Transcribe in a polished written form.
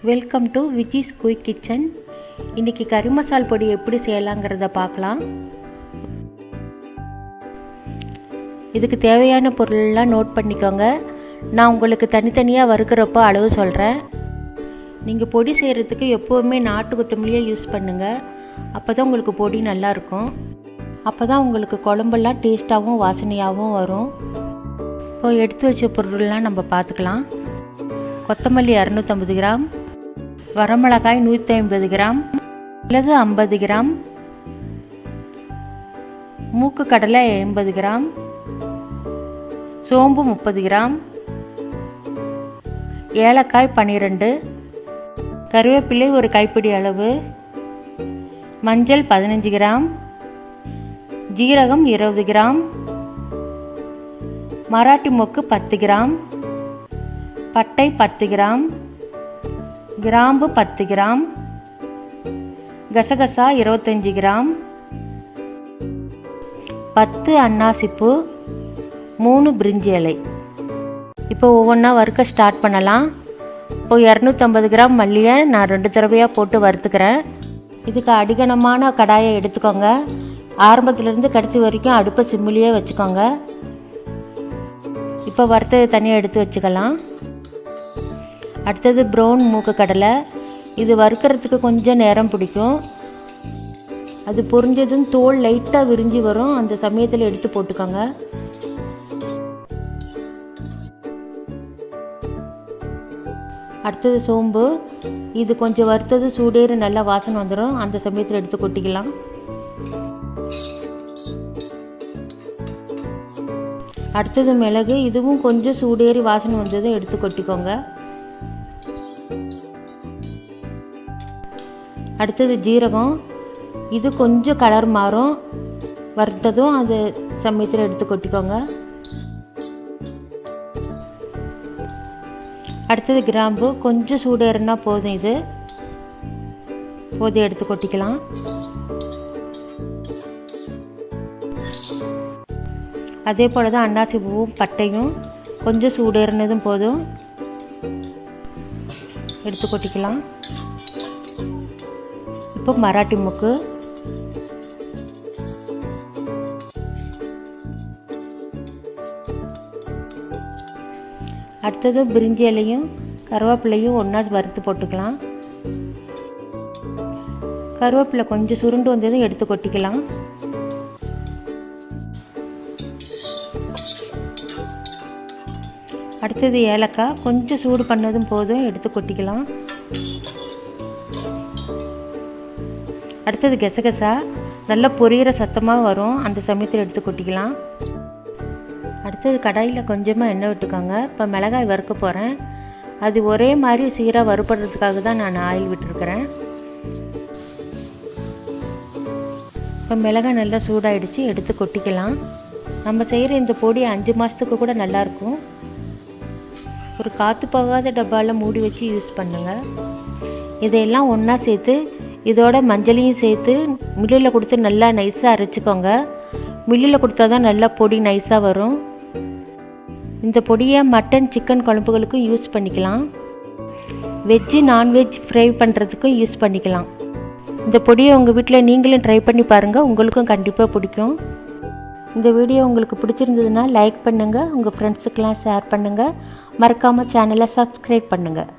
Welcome to Viji's quick kitchen. இன்றைக்கி கறி மசால் பொடி எப்படி செய்யலாங்கிறத பார்க்கலாம். இதுக்கு தேவையான பொருளெல்லாம் நோட் பண்ணிக்கோங்க. நான் உங்களுக்கு தனித்தனியாக வறுக்கிறப்போ அளவு சொல்கிறேன். நீங்கள் பொடி செய்கிறதுக்கு எப்போவுமே நாட்டு கொத்தமல்லியே யூஸ் பண்ணுங்கள். அப்போ தான் உங்களுக்கு பொடி நல்லாயிருக்கும். அப்போ தான் உங்களுக்கு குழம்பெல்லாம் டேஸ்ட்டாகவும் வாசனையாகவும் வரும். இப்போ எடுத்து வச்ச பொருள்லாம் நம்ம பார்த்துக்கலாம். கொத்தமல்லி 250 கிராம், வரமிளகாய் 150 கிராம், மிளகு 50 கிராம், மூக்கு கடலை 80 கிராம், சோம்பு 30 கிராம், ஏலக்காய் 12, கருவேப்பிலை ஒரு கைப்பிடி அளவு, மஞ்சள் 15 கிராம், ஜீரகம் 20 கிராம், மராட்டி மொக்கு 10 கிராம், பட்டை 10 கிராம், கிராம்பு 10 கிராம், கசகசா 25 கிராம், 10 அன்னாசிப்பூ, 3 பிரிஞ்சி இலை. இப்போ ஒவ்வொன்றா வறுக்க ஸ்டார்ட் பண்ணலாம். இப்போ 250 கிராம் மல்லியை நான் 2 தடவையாக போட்டு வறுத்துக்கிறேன். இதுக்கு அடிகனமான கடாயை எடுத்துக்கோங்க. ஆரம்பத்துலேருந்து கடைசி வரைக்கும் அடுப்பை சிம்மிலேயே வச்சுக்கோங்க. இப்போ வறுத்தது தனியாக எடுத்து வச்சுக்கலாம். அடுத்தது ப்ரௌன் மூக்கு கடலை. இது வறுக்கிறதுக்கு கொஞ்சம் நேரம் பிடிக்கும். அது பொரிஞ்சதும் தோல் லைட்டாக விரிஞ்சி வரும். அந்த சமயத்தில் எடுத்து போட்டுக்கோங்க. அடுத்தது சோம்பு. இது கொஞ்சம் வறுத்தது சூடேறி நல்லா வாசனை வந்துடும். அந்த சமயத்தில் எடுத்து கொட்டிக்கலாம். அடுத்தது மிளகு. இதுவும் கொஞ்சம் சூடேறி வாசனை வந்ததும் எடுத்து கொட்டிக்கோங்க. அடுத்தது ஜீரகம். இது கொஞ்சம் கலர் மாறும். வறுத்ததும் அது சமயத்தில் எடுத்து கொட்டிக்கோங்க. அடுத்தது கிராம்பு. கொஞ்சம் சூடேறினா போதும். இது போதும், எடுத்து கொட்டிக்கலாம். அதே போல் தான் அன்னாசி பூவும் பட்டையும் கொஞ்சம் சூடேறினதும் போதும், எடுத்து கொட்டிக்கலாம். இப்போ மராட்டி மொக்கு. அடுத்தது பிரிஞ்சி இலையும் கருவேப்பிலையும் ஒன்றா வறுத்து போட்டுக்கலாம். கருவேப்பிலை கொஞ்சம் சுருண்டு வந்ததும் எடுத்து கொட்டிக்கலாம். அடுத்தது ஏலக்காய். கொஞ்சம் சூடு பண்ணதும் போதும், எடுத்து கொட்டிக்கலாம். அடுத்தது கசகசா. நல்லா பொரியிற சத்தமாக வரும். அந்த சமயத்தில் எடுத்து கொட்டிக்கலாம். அடுத்தது கடாயில் கொஞ்சமாக எண்ணெய் விட்டுக்கோங்க. இப்போ மிளகாய் வறுக்க போகிறேன். அது ஒரே மாதிரி சீராக வறுப்படுறதுக்காக தான் நான் ஆயில் விட்டுருக்கிறேன். இப்போ மிளகாய் நல்லா சூடாகிடுச்சு, எடுத்து கொட்டிக்கலாம். நம்ம செய்கிற இந்த பொடி 5 மாதத்துக்கு கூட நல்லாயிருக்கும். ஒரு காற்று போகாத டப்பாவில் மூடி வச்சு யூஸ் பண்ணுங்கள். இதையெல்லாம் ஒன்றா சேர்த்து இதோட மஞ்சளையும் சேர்த்து மில்லில் கொடுத்து நல்லா நைஸாக அரைச்சிக்கோங்க. மில்லில் கொடுத்தா தான் நல்லா பொடி நைஸாக வரும். இந்த பொடியை மட்டன் சிக்கன் குழம்புகளுக்கும் யூஸ் பண்ணிக்கலாம். வெஜ்ஜு நான்வெஜ் ஃப்ரை பண்ணுறதுக்கும் யூஸ் பண்ணிக்கலாம். இந்த பொடியை உங்கள் வீட்டில் நீங்களும் ட்ரை பண்ணி பாருங்கள். உங்களுக்கும் கண்டிப்பாக பிடிக்கும். இந்த வீடியோ உங்களுக்கு பிடிச்சிருந்ததுன்னா லைக் பண்ணுங்கள், உங்கள் ஃப்ரெண்ட்ஸுக்கெலாம் ஷேர் பண்ணுங்கள். மறக்காமல் சேனலை சப்ஸ்கிரைப் பண்ணுங்கள்.